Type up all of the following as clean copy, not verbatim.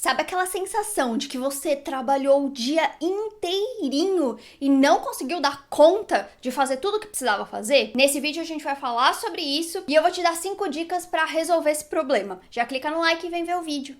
Sabe aquela sensação de que você trabalhou o dia inteirinho e não conseguiu dar conta de fazer tudo o que precisava fazer? Nesse vídeo a gente vai falar sobre isso e eu vou te dar 5 dicas para resolver esse problema. Já clica no like e vem ver o vídeo.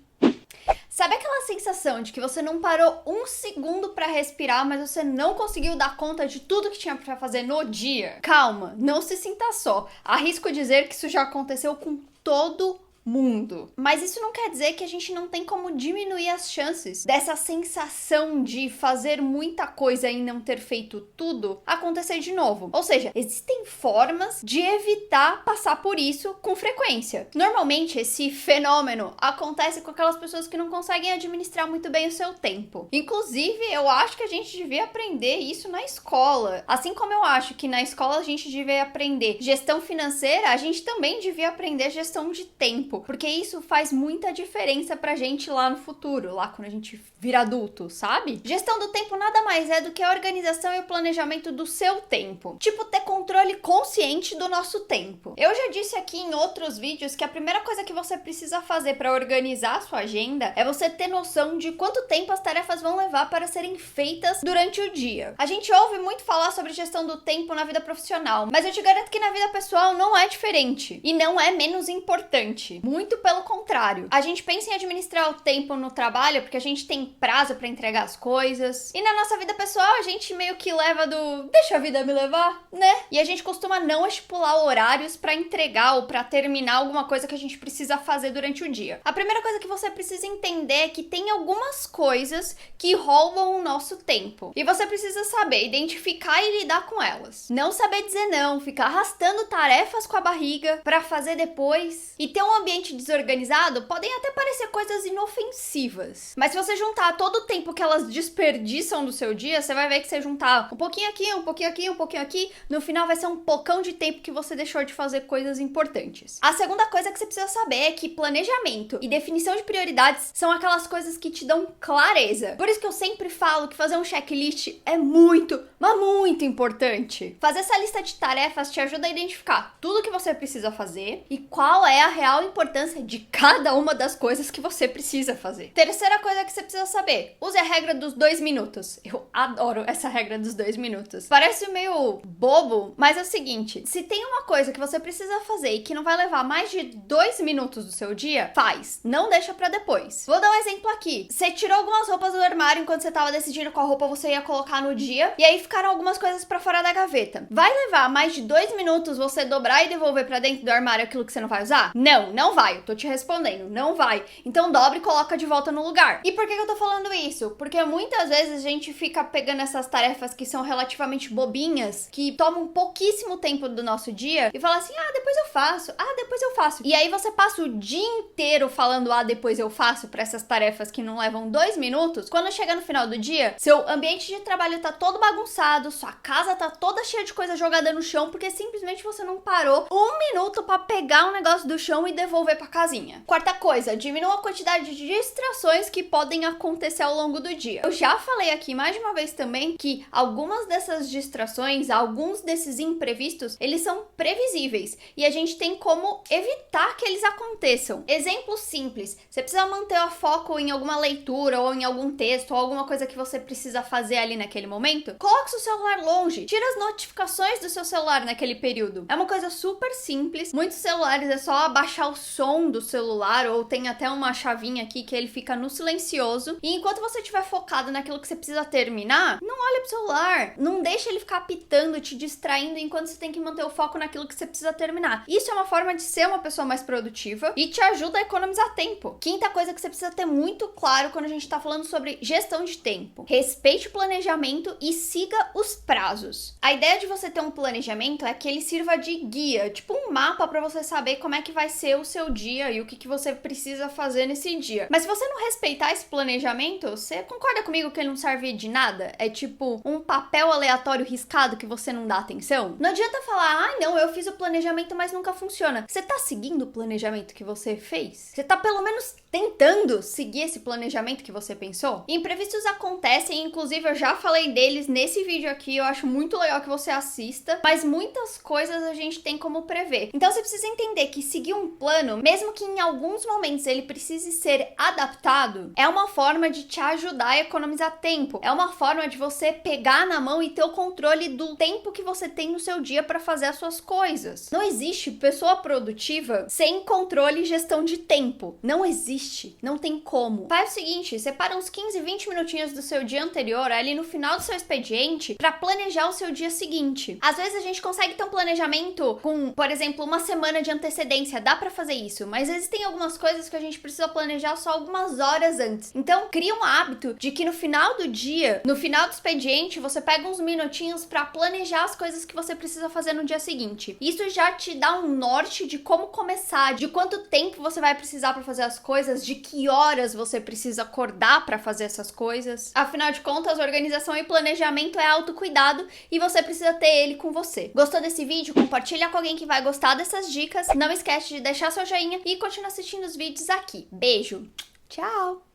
Sabe aquela sensação de que você não parou um segundo pra respirar, mas você não conseguiu dar conta de tudo que tinha pra fazer no dia? Calma, não se sinta só. Arrisco dizer que isso já aconteceu com todo mundo. Mas isso não quer dizer que a gente não tem como diminuir as chances dessa sensação de fazer muita coisa e não ter feito tudo acontecer de novo. Ou seja, existem formas de evitar passar por isso com frequência. Normalmente esse fenômeno acontece com aquelas pessoas que não conseguem administrar muito bem o seu tempo. Inclusive, eu acho que a gente devia aprender isso na escola. Assim como eu acho que na escola a gente devia aprender gestão financeira, a gente também devia aprender gestão de tempo. Porque isso faz muita diferença pra gente lá no futuro, lá quando a gente vira adulto, sabe? Gestão do tempo nada mais é do que a organização e o planejamento do seu tempo. Tipo, ter controle consciente do nosso tempo. Eu já disse aqui em outros vídeos que a primeira coisa que você precisa fazer pra organizar a sua agenda é você ter noção de quanto tempo as tarefas vão levar para serem feitas durante o dia. A gente ouve muito falar sobre gestão do tempo na vida profissional, mas eu te garanto que na vida pessoal não é diferente. E não é menos importante. Muito pelo contrário. A gente pensa em administrar o tempo no trabalho porque a gente tem prazo pra entregar as coisas. E na nossa vida pessoal a gente meio que leva do deixa a vida me levar, né? E a gente costuma não estipular horários pra entregar ou pra terminar alguma coisa que a gente precisa fazer durante o dia. A primeira coisa que você precisa entender é que tem algumas coisas que roubam o nosso tempo. E você precisa saber identificar e lidar com elas. Não saber dizer não, ficar arrastando tarefas com a barriga pra fazer depois e ter um ambiente desorganizado podem até parecer coisas inofensivas. Mas se você juntar todo o tempo que elas desperdiçam do seu dia, você vai ver que você juntar um pouquinho aqui, um pouquinho aqui, um pouquinho aqui, no final vai ser um pocão de tempo que você deixou de fazer coisas importantes. A segunda coisa que você precisa saber é que planejamento e definição de prioridades são aquelas coisas que te dão clareza. Por isso que eu sempre falo que fazer um checklist é muito, mas muito importante. Fazer essa lista de tarefas te ajuda a identificar tudo que você precisa fazer e qual é a real importância de cada uma das coisas que você precisa fazer. Terceira coisa que você precisa saber: use a regra dos 2 minutos. Eu adoro essa regra dos 2 minutos. Parece meio bobo, mas é o seguinte: se tem uma coisa que você precisa fazer e que não vai levar mais de 2 minutos do seu dia, faz. Não deixa pra depois. Vou dar um exemplo aqui. Você tirou algumas roupas do armário enquanto você tava decidindo qual roupa você ia colocar no dia, e aí ficaram algumas coisas pra fora da gaveta. Vai levar mais de 2 minutos você dobrar e devolver pra dentro do armário aquilo que você não vai usar? Não vai. Eu tô te respondendo, não vai. Então dobra e coloca de volta no lugar. E por que eu tô falando isso? Porque muitas vezes a gente fica pegando essas tarefas que são relativamente bobinhas, que tomam pouquíssimo tempo do nosso dia, e fala assim, depois eu faço, depois eu faço. E aí você passa o dia inteiro falando, depois eu faço, pra essas tarefas que não levam 2 minutos. Quando chega no final do dia, seu ambiente de trabalho tá todo bagunçado, sua casa tá toda cheia de coisa jogada no chão, porque simplesmente você não parou 1 minuto pra pegar um negócio do chão e devolver pra casinha. Quarta coisa, diminua a quantidade de distrações que podem acontecer ao longo do dia. Eu já falei aqui mais de uma vez também que algumas dessas distrações, alguns desses imprevistos, eles são previsíveis e a gente tem como evitar que eles aconteçam. Exemplo simples: você precisa manter o foco em alguma leitura ou em algum texto ou alguma coisa que você precisa fazer ali naquele momento, coloque seu celular longe, tira as notificações do seu celular naquele período. É uma coisa super simples. Muitos celulares é só abaixar o som do celular, ou tem até uma chavinha aqui que ele fica no silencioso, e enquanto você estiver focado naquilo que você precisa terminar, não olha pro celular, não deixa ele ficar apitando, te distraindo, enquanto você tem que manter o foco naquilo que você precisa terminar. Isso é uma forma de ser uma pessoa mais produtiva e te ajuda a economizar tempo. Quinta coisa que você precisa ter muito claro quando a gente tá falando sobre gestão de tempo: respeite o planejamento e siga os prazos. A ideia de você ter um planejamento é que ele sirva de guia, tipo um mapa pra você saber como é que vai ser o seu dia e o que você precisa fazer nesse dia. Mas se você não respeitar esse planejamento, você concorda comigo que ele não serve de nada? É tipo um papel aleatório riscado que você não dá atenção? Não adianta falar, não, eu fiz o planejamento, mas nunca funciona. Você tá seguindo o planejamento que você fez? Você tá pelo menos tentando seguir esse planejamento que você pensou? Imprevistos acontecem, inclusive eu já falei deles nesse vídeo aqui, eu acho muito legal que você assista, mas muitas coisas a gente tem como prever. Então você precisa entender que seguir um plano plano, mesmo que em alguns momentos ele precise ser adaptado, é uma forma de te ajudar a economizar tempo. É uma forma de você pegar na mão e ter o controle do tempo que você tem no seu dia para fazer as suas coisas. Não existe pessoa produtiva sem controle e gestão de tempo. Não existe. Não tem como. Faz o seguinte, separa uns 15, 20 minutinhos do seu dia anterior, ali no final do seu expediente, para planejar o seu dia seguinte. Às vezes a gente consegue ter um planejamento com, por exemplo, uma semana de antecedência. Dá para fazer isso, mas existem algumas coisas que a gente precisa planejar só algumas horas antes. Então, cria um hábito de que no final do dia, no final do expediente, você pega uns minutinhos para planejar as coisas que você precisa fazer no dia seguinte. Isso já te dá um norte de como começar, de quanto tempo você vai precisar para fazer as coisas, de que horas você precisa acordar para fazer essas coisas. Afinal de contas, organização e planejamento é autocuidado e você precisa ter ele com você. Gostou desse vídeo? Compartilha com alguém que vai gostar dessas dicas. Não esquece de deixar seu joinha e continuar assistindo os vídeos aqui. Beijo! Tchau!